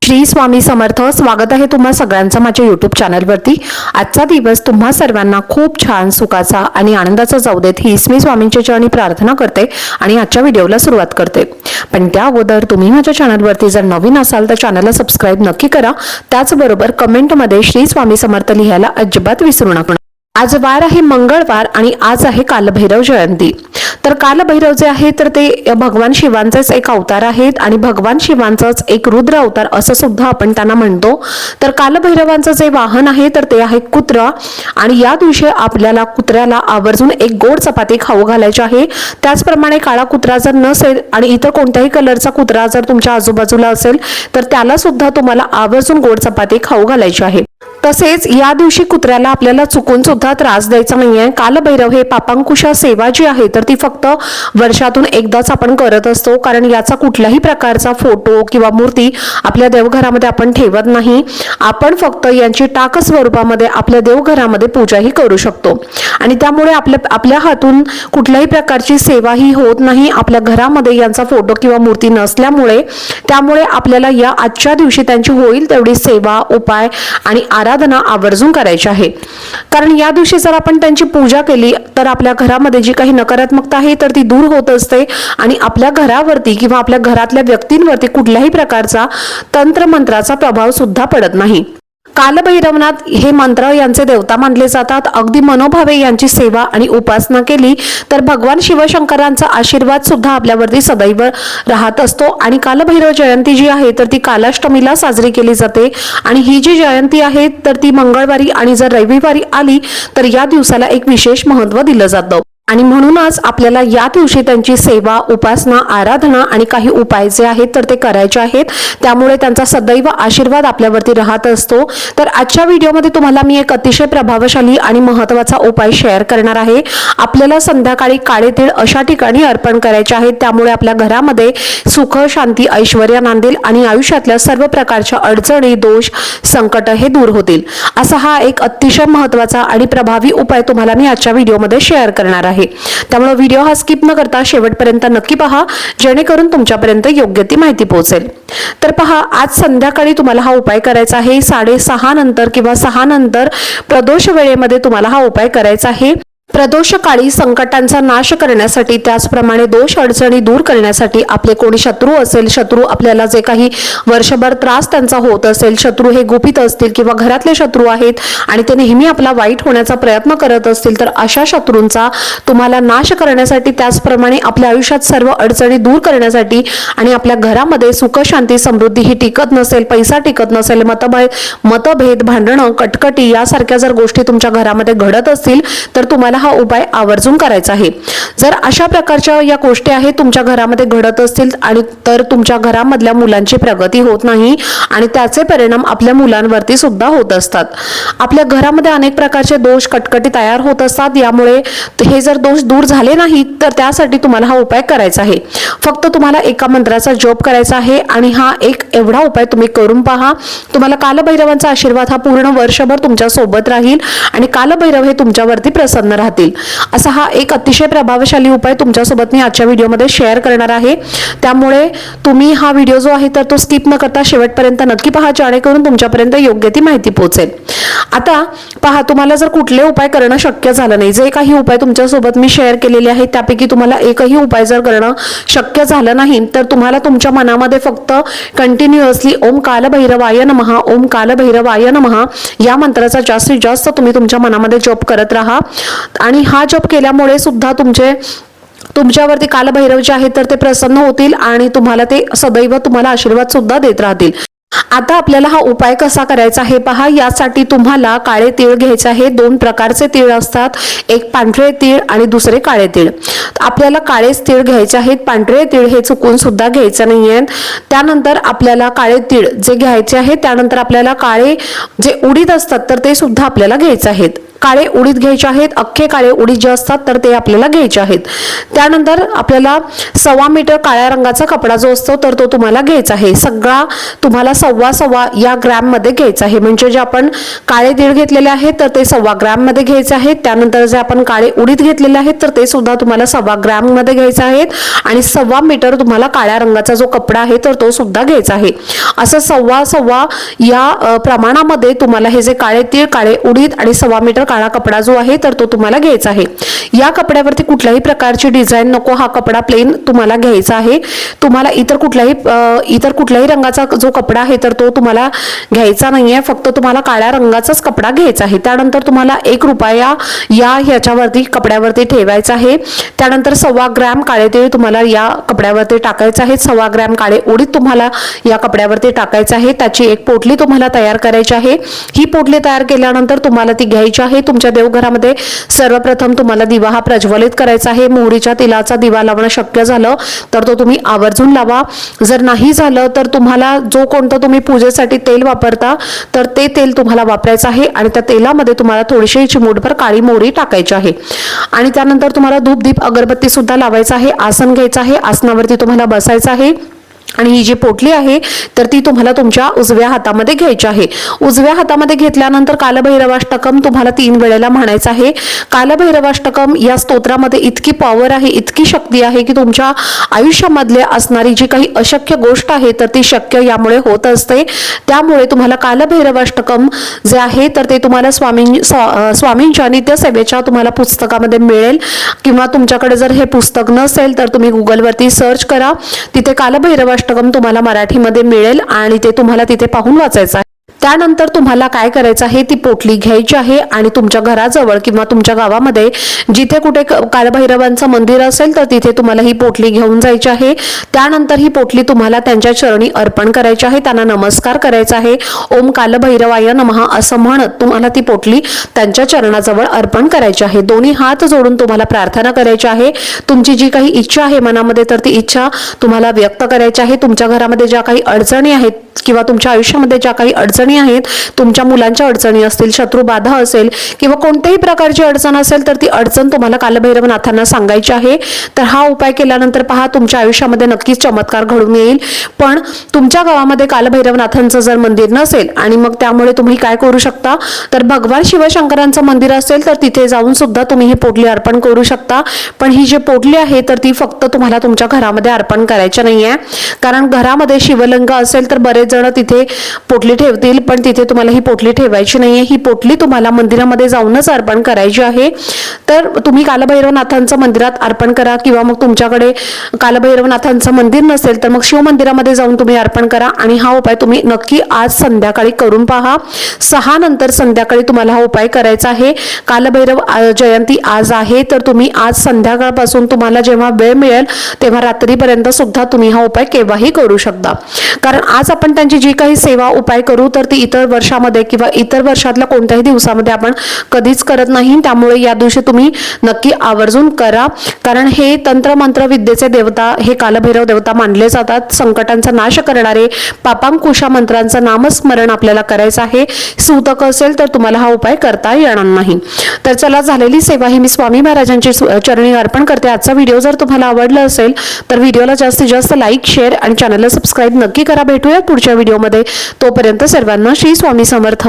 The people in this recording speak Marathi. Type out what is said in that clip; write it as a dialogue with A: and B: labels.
A: श्री स्वामी समर्थ। स्वागत आहे तुम्हा सगळ्यांचं माझ्या यूट्यूब चॅनलवरती। आजचा दिवस तुम्हा सर्वांना खूप छान सुखाचा आणि आनंदाचा जाऊ देत हीच मी स्वामींच्या चरणी प्रार्थना करते आणि आजच्या व्हिडिओला सुरुवात करते। पण त्या अगोदर तुम्ही माझ्या चॅनलवरती जर नवीन असाल तर चॅनलला सबस्क्राइब नक्की करा। त्याचबरोबर कमेंटमध्ये श्री स्वामी समर्थ लिहायला अजिबात विसरू नका। आज वार आहे मंगळवार आणि आज आहे कालभैरव जयंती। तर कालभैरव जे आहे तर ते भगवान शिवांचेच एक अवतार आहेत आणि भगवान शिवांचाच एक रुद्र अवतार असं सुद्धा आपण त्यांना म्हणतो। तर कालभैरवांचं जे वाहन आहे तर ते आहे कुत्रा आणि या दिवशी आपल्याला कुत्र्याला आवर्जून एक गोड चपाती खाऊ घालायची आहे। त्याचप्रमाणे काळा कुत्रा जर नसेल आणि इतर कोणत्याही कलरचा कुत्रा जर तुमच्या आजूबाजूला असेल तर त्याला सुद्धा तुम्हाला आवर्जून गोड चपाती खाऊ घालायची आहे। तसेच या दिवशी कुत्र्याला आपल्याला चुकून सुद्धा त्रास द्यायचा नाहीये। कालभैरव हे पापांकुशा सेवा जी आहे तर ती फक्त वर्षातून एकदाच आपण करत असतो, कारण याचा कुठल्याही प्रकारचा फोटो किंवा मूर्ती आपल्या देवघरामध्ये आपण ठेवत नाही। आपण फक्त यांची टाक स्वरूपामध्ये आपल्या देवघरामध्ये पूजाही करू शकतो आणि त्यामुळे आपल्या हातून कुठल्याही प्रकारची सेवाही होत नाही आपल्या घरामध्ये यांचा फोटो किंवा मूर्ती नसल्यामुळे। त्यामुळे आपल्याला या आजच्या दिवशी त्यांची होईल तेवढी सेवा, उपाय आणि आराधना आवर्जून करायची आहे, कारण या दिवशी जर आपण त्यांची पूजा केली तर आपल्या घरामध्ये जी काही नकारात्मकता आहे तर ती दूर होत असते आणि आपल्या घरावरती किंवा आपल्या घरातल्या व्यक्तींवरती कुठल्याही प्रकारचा तंत्र मंत्राचा प्रभाव सुद्धा पडत नाही। कालभैरवनाथ हे मंत्र यांचे देवता मानले जातात। अगदी मनोभावे यांची सेवा आणि उपासना केली तर भगवान शिवशंकरांचा आशीर्वाद सुद्धा आपल्यावरती सदैव राहत असतो। आणि कालभैरव जयंती जी आहे तर ती कालाष्टमीला साजरी केली जाते आणि ही जी जयंती आहे तर ती मंगळवारी आणि जर रविवारी आली तर या दिवसाला एक विशेष महत्त्व दिलं जातं आणि म्हणूनच आपल्याला या दिवशी त्यांची सेवा, उपासना, आराधना आणि काही उपाय जे आहेत तर ते करायचे आहेत। त्यामुळे त्यांचा सदैव आशीर्वाद आपल्यावरती राहत असतो। तर आजच्या व्हिडिओमध्ये तुम्हाला मी एक अतिशय प्रभावशाली आणि महत्त्वाचा उपाय शेअर करणार आहे। आपल्याला संध्याकाळी काळे तीळ अशा ठिकाणी अर्पण करायचे आहेत, त्यामुळे आपल्या घरामध्ये सुख, शांती, ऐश्वर्य नांदेल आणि आयुष्यातल्या सर्व प्रकारच्या अडचणी, दोष, संकट हे दूर होतील। असा हा एक अतिशय महत्त्वाचा आणि प्रभावी उपाय तुम्हाला मी आजच्या व्हिडिओमध्ये शेअर करणार आहे। त्यामुळे व्हिडिओ हा स्किप न करता शेवटपर्यंत नक्की पहा, जेणेकरून तुमच्यापर्यंत योग्य ती माहिती पोहोचेल। तर पहा, आज संध्याकाळी तुम्हाला हा उपाय करायचा आहे। 6:30 नंतर किंवा 6 नंतर प्रदोष वेळेमध्ये तुम्हाला हा उपाय करायचा आहे। प्रदोष काळी संकटांचा नाश करण्यासाठी, त्याचप्रमाणे दोष अडचणी दूर करण्यासाठी, आपले कोणी शत्रू असेल, शत्रू आपल्याला जे काही वर्षभर त्रास त्यांचा होत असेल, शत्रू हे गुपित असतील किंवा घरातले शत्रू आहेत आणि ते नेहमी आपला वाईट होण्याचा प्रयत्न करत असतील तर अशा शत्रूंचा तुम्हाला नाश करण्यासाठी, त्याचप्रमाणे आपल्या आयुष्यात सर्व अडचणी दूर करण्यासाठी आणि आपल्या घरामध्ये सुख, शांती, समृद्धी ही टिकत नसेल, पैसा टिकत नसेल, मतभेद, भांडणं, कटकटी यासारख्या जर गोष्टी तुमच्या घरामध्ये घडत असतील तर तुम्हाला हा उपाय आवर्जून करायचा आहे। जर अशा प्रकारच्या या गोष्टी आहेत तुमच्या घरामध्ये घडत असतील आणि तर तुमच्या घरामधल्या मुलांची प्रगती होत नाही आणि त्याचे परिणाम आपल्या मुलांवरती सुद्धा होत असतात। आपल्या घरामध्ये अनेक प्रकारचे दोष, कटकटी तयार होत असतात। यामुळे हे जर दोष दूर झाले नाहीत तर त्यासाठी तुम्हाला हा उपाय करायचा आहे। फक्त तुम्हाला एका मंत्राचा जप करायचा आहे आणि हा एक एवढा उपाय तुम्ही करून पहा। तुम्हाला कालभैरवांचा आशीर्वाद हा पूर्ण वर्षभर तुमच्या सोबत राहील आणि कालभैरव हे तुमच्यावरती प्रसन्न राहतील। असा हा एक अतिशय प्रभावशाली उपाय तुमच्यासोबत मी आजच्या व्हिडिओमध्ये शेअर करणार आहे। त्यामुळे तुम्ही हा व्हिडिओ जो आहे तर तो स्किप न करता शेवटपर्यंत नक्की पहा, जेणेकरून तुमच्यापर्यंत योग्य ती माहिती पोहोचेल। आता पहा, तुम्हाला जर कुठले उपाय करणं शक्य झालं नाही, जे काही उपाय तुमच्यासोबत मी शेअर केलेले आहेत त्यापैकी तुम्हाला एकही उपाय जर करणं शक्य झालं नाही तर तुम्हाला तुमच्या मनामध्ये फक्त कंटिन्युअसली ओम कालभैरवाय नमः, ओम कालभैरवाय नमः या मंत्राचा जास्तीत जास्त तुम्ही तुमच्या मनामध्ये जप करत राहा आणि हा जप केल्यामुळे सुद्धा तुमच्यावरती कालभैरव जे आहेत तर ते प्रसन्न होतील आणि तुम्हाला ते सदैव तुम्हाला आशीर्वाद सुद्धा देत राहतील। आता आपल्याला हा उपाय कसा करायचा आहे पहा। यासाठी तुम्हाला काळे तीळ घ्यायचे आहे। 2 प्रकारचे तीळ असतात, एक पांढरे तीळ आणि दुसरे काळे तीळ। आपल्याला काळेच तीळ घ्यायचे आहेत, पांढरे तीळ हे चुकून सुद्धा घ्यायचे नाहीये। त्यानंतर आपल्याला काळे तीळ जे घ्यायचे आहेत त्यानंतर आपल्याला काळे जे उडीद असतात तर ते सुद्धा आपल्याला घ्यायचे आहेत। काळे उडीद घ्यायचे आहेत, अख्खे काळे उडीद जे असतात तर ते आपल्याला घ्यायचे आहेत. त्यानंतर आपल्याला 1.25 मीटर काळ्या रंगाचा कपडा जो असतो तर तो तुम्हाला घ्यायचा आहे. सगळा तुम्हाला 1.25 या ग्रॅम मध्ये घ्यायचा आहे. म्हणजे जे आपण काळे तीळ घेतलेले आहेत तर ते 1.25 ग्रॅम मध्ये घ्यायचे आहेत. त्यानंतर जे आपण काळे उडीद घेतलेले आहेत तर ते सुद्धा तुम्हाला 1.25 ग्रॅम मध्ये घ्यायचे आहेत. आणि 1.25 मीटर तुम्हाला काळ्या रंगाचा जो कपडा आहे तर तो सुद्धा घ्यायचा आहे. असं 1.25 या प्रमाणामध्ये तुम्हाला हे जे काळे तीळ, काळे उडीद आणि 1.25 मीटर काळा कपडा जो आहे तर तो तुम्हाला घ्यायचा आहे. या कपड्यावरती कुठल्याही प्रकारची डिझाईन नको, हा कपडा प्लेन तुम्हाला घ्यायचा आहे. तुम्हाला इतर कुठल्याही रंगाचा जो कपडा आहे तर तो तुम्हाला घ्यायचा नाहीये, फक्त तुम्हाला काळ्या रंगाचाच कपडा घ्यायचा आहे. त्यानंतर तुम्हाला 1 रुपया ह्याच्यावरती कपड्यावरती ठेवायचा आहे. त्यानंतर 1.25 ग्रॅम काळे तीळ तुम्हाला या कपड्यावरती टाकायचं आहे. 1.25 ग्रॅम काळे उडीद तुम्हाला या कपड्यावरती टाकायचं आहे. त्याची एक पोटली तुम्हाला तयार करायची आहे. ही पोटली तयार केल्यानंतर तुम्हाला ती घ्यायची आहे. तुमच्या देवघरामध्ये सर्वप्रथम तुम्हाला दिवा हा प्रज्वलित करायचा आहे. मोहरीच्या तेलाचा दिवा लावणं शक्य झालं तर तो तुम्ही आवर्जून लावा. जर नाही झालं तर तुम्हाला जो कोणतं तुम्ही पूजेसाठी तेल वापरता तर ते तेल तुम्हाला वापरायचं आहे. आणि त्या तेलामध्ये तुम्हाला थोडीशी चिमूटभर काळी मोहरी टाकायची आहे. आणि त्यानंतर तुम्हाला धूप दीप अगरबत्ती सुद्धा लावायचा आहे. आसन घ्यायचं आहे, आसनावरती तुम्हाला बसायचं आहे. आणि ही जी पोटली आहे तर ती तुम्हाला तुमच्या उजव्या हातामध्ये घ्यायची आहे. उजव्या हातामध्ये घेतल्यानंतर कालभैरवाष्टकम तुम्हाला 3 वेळेला म्हणायचं आहे. कालभैरवाष्टकम या स्तोत्रामध्ये इतकी पॉवर आहे, इतकी शक्ती आहे की तुमच्या आयुष्यामधले असणारी जी काही अशक्य गोष्ट आहे तर ती शक्य यामुळे होत असते. त्यामुळे तुम्हाला कालभैरवाष्टकम जे आहे तर ते तुम्हाला स्वामींच्या नित्यसेवेच्या तुम्हाला पुस्तकामध्ये मिळेल. किंवा तुमच्याकडे जर हे पुस्तक नसेल तर तुम्ही गुगलवरती सर्च करा, तिथे कालभैरवाष्टकम तुम्हाला मराठीमध्ये मिळेल आणि ते तुम्हाला तिथे पाहून वाचायचं आहे. त्यानंतर तुम्हाला काय करायचं आहे, ती पोटली घ्यायची आहे आणि तुमच्या घराजवळ किंवा तुमच्या गावामध्ये जिथे कुठे कालभैरवांचं मंदिर असेल तर तिथे तुम्हाला ही पोटली घेऊन जायची आहे. त्यानंतर ही पोटली तुम्हाला त्यांच्या चरणी अर्पण करायची आहे, त्यांना नमस्कार करायचा आहे. ओम कालभैरवाय नमः असं म्हणत तुम्हाला ती पोटली त्यांच्या चरणाजवळ अर्पण करायची आहे. दोन्ही हात जोडून तुम्हाला प्रार्थना करायची आहे. तुमची जी काही इच्छा आहे मनामध्ये तर ती इच्छा तुम्हाला व्यक्त करायची आहे. तुमच्या घरामध्ये ज्या काही अडचणी आहेत किंवा तुमच्या आयुष्यामध्ये ज्या काही अडचणी आहेत, तुमच्या मुलांच्या अडचणी असतील, शत्रुबाधा असेल किंवा कोणत्याही प्रकारची अडचण असेल तर ती अडचण तुम्हाला कालभैरवनाथांना सांगायची आहे. तर हा उपाय केल्यानंतर पहा तुमच्या आयुष्यामध्ये नक्कीच चमत्कार घडून येईल. पण तुमच्या गावामध्ये कालभैरवनाथांचं जर मंदिर नसेल आणि मग त्यामुळे तुम्ही काय करू शकता तर भगवान शिवशंकरांचं मंदिर असेल तर तिथे जाऊन सुद्धा तुम्ही ही पोटली अर्पण करू शकता. पण ही जी पोटली आहे तर ती फक्त तुम्हाला तुमच्या घरामध्ये अर्पण करायची नाहीये, कारण घरामध्ये शिवलिंग असेल तर बरेच जण तिथे पोटली ठेवतील, पण तिथे तुम्हाला ही पोटली ठेवायची नाहीये. ही पोटली तुम्हाला मंदिरामध्ये जाऊनच अर्पण करायची आहे. तर तुम्ही कालभैरवनाथांचं मंदिरात अर्पण करा किंवा मग तुमच्याकडे कालभैरवनाथांचं मंदिर नसेल तर मग शिव मंदिरामध्ये जाऊन तुम्ही अर्पण करा. आणि हा उपाय तुम्ही नक्की आज संध्याकाळी करून पहा. 6 नंतर संध्याकाळी तुम्हाला हा उपाय करायचा आहे. कालभैरव जयंती आज आहे तर तुम्ही आज संध्याकाळपासून तुम्हाला जेव्हा वेळ मिळेल तेव्हा रात्रीपर्यंत सुद्धा तुम्ही हा उपाय केव्हाही करू शकता. कारण आज आपण त्यांची जी काही सेवा उपाय करू तर ती इतर वर्षामध्ये किंवा इतर वर्षातल्या कोणत्याही दिवसामध्ये आपण कधीच करत नाही. त्यामुळे या दिवशी तुम्ही नक्की आवर्जून करा, कारण हे तंत्र मंत्र विद्येचे देवता हे कालभैरव देवता मानले जातात. संकटांचा नाश करणारे पापांकुशा मंत्रांचं नामस्मरण आपल्याला करायचं आहे. सूतक असेल तर तुम्हाला हा उपाय करता येणार नाही. तर चला, झालेली सेवा ही मी स्वामी महाराजांची चरणी अर्पण करते. आजचा व्हिडिओ जर तुम्हाला आवडला असेल तर व्हिडिओला जास्तीत जास्त लाईक, शेअर आणि चॅनलला सबस्क्राईब नक्की करा. भेटूया पुढच्या व्हिडिओमध्ये. तोपर्यंत सर्वांना श्री स्वामी समर्थ.